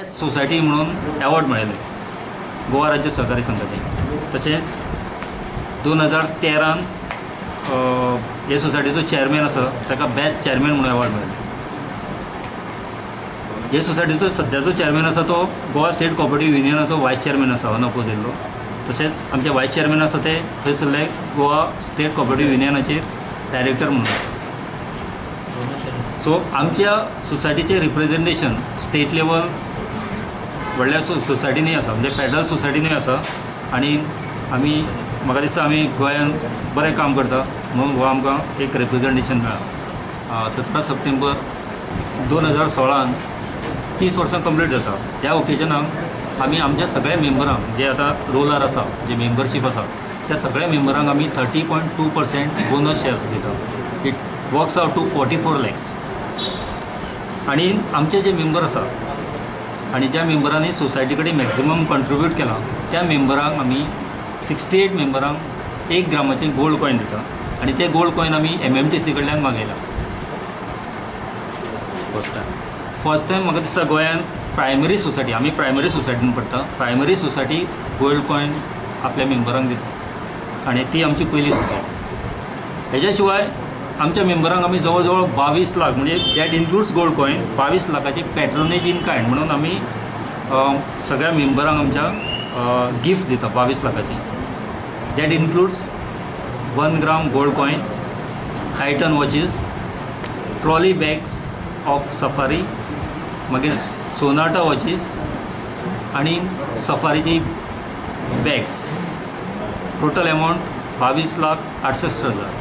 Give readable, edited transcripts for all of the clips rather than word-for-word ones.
Society म्हणून award मेळिल्ले गोवा राज्य सहकारी संघाचे। तशेंच 2013 हे सोसायटीचो चेअरमॅन आसा ताका बेस्ट चेअरमॅन म्हणून अवॉर्ड मेळिल्लो। हे सोसायटीचो सद्याचो चेअरमॅन आसा तो गोवा स्टेट कोऑपरेटिव्ह युनियनाचो वायस चेअरमॅन आसा अनअपोजिल्लो। तशेंच आमचे वायस चेअरमॅन आसा ते थंयसरले गोवा स्टेट कोऑपरेटिव्ह युनियनाचेर डायरेक्टर म्हणून आसा। सो आमच्या सोसायटीचे रिप्रेझेंटेशन स्टेट लेवल व्हडल्या सोसायटीनी आसा, म्हणजे फेडरल सोसायटीनी आसा। आणि आमी म्हाका दिसता आमी गोंयांत बरें काम करता म्हणून हो आमकां एक रिप्रेझेंटेशन मेळ्ळा। 17 सप्टेंबर 2016 30 वर्सां कंप्लीट जाता। त्या ओकेजनाक आमी आमच्या सगळ्या मेंबरांक जे आतां रोलर आसा, जे मेंबरशीप आसा, त्या सगळ्या मेंबरांक आमी 30.2% बोनस शेअर्स दिता। It works out to 44 lakhs। आणि आमचे जे मेंबर आसा आणि ज्या मेंबरांनी सोसायटी कडेन मॅक्झिमम कॉन्ट्रिब्यूट केला त्या मेंबरांक आमी 68 मेंबरांक 1 ग्रामाचे गोल्ड कॉइन दिता। आणि ते गोल्ड कॉइन आमी MMTC कडल्यान मागयला फर्स्ट टायम म्हाका दिसता गोंयांत प्रायमरी सोसायटी, आमी प्रायमरी सोसायटीन पडटा, प्रायमरी सोसायटी गोल्ड कॉइन आपल्या मेंबरांक दिता आणि ती आमची पयली सोसायटी। हेच्या शिवाय आमच्या मेंबरांक आमी जवळ जवळ 22 लाख, म्हणजे दॅट इन्क्लूड्स गोल्ड कॉइन, 22 लाखाची पॅट्रोनेज इन कायंड म्हणून आमी सगळ्या मेंबरांक आमच्या गिफ्ट दिता 22 लाखाची। That includes 1 gram gold coin, Titan watches, trolley bags of Safari, मागीर सोनाटा वॉचीस आणि सफारीची बॅग्स। टोटल अमाऊंट 22,68,000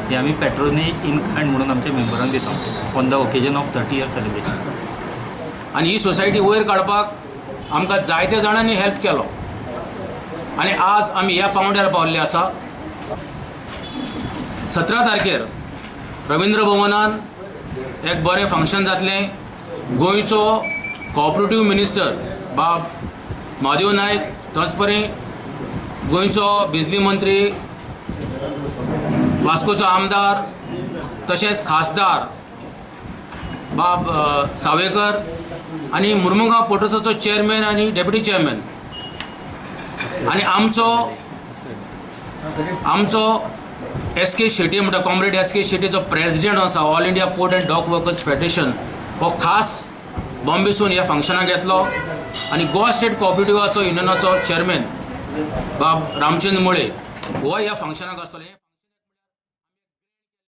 हे आमी पॅट्रोनेज इन कायंड म्हणून आमच्या मेंबरांक दिता on the occasion of 30 year celebration. आणि ही सोसायटी वयर काडपाक आमकां जायत्या जाणांनी हेल्प केलो आणि आज आमी ह्या पावंड्यार पावल्ले आसा। 17 तारखेर रवींद्र भवनान एक बरें फंक्शन जातलें। गोंयचो कोऑपरेटिव्ह मिनिस्टर बाब महादेव नायक, तोच परी गोंयचो बिजली मंत्री, वास्कोचो आमदार, तशेंच खासदार बाब सावेकर आणि मुर्मुगांव पोर्टसाचो चेअरमॅन आणि डेप्युटी चेअरमॅन आणि आमचो SK शेट्टी म्हणटा कॉम्रेड SK शेट्टी जो प्रेसिडेंट आसा All India Port and Dock Workers Federation, हो खास बॉम्बेसून ह्या फंक्शनाक येतलो। आणि गोवा स्टेट कोऑपरेटिव्हाचो युनियनाचो चेअरमॅन बाब रामचंद्र मुळे हो ह्या फंक्शनाक आसतले।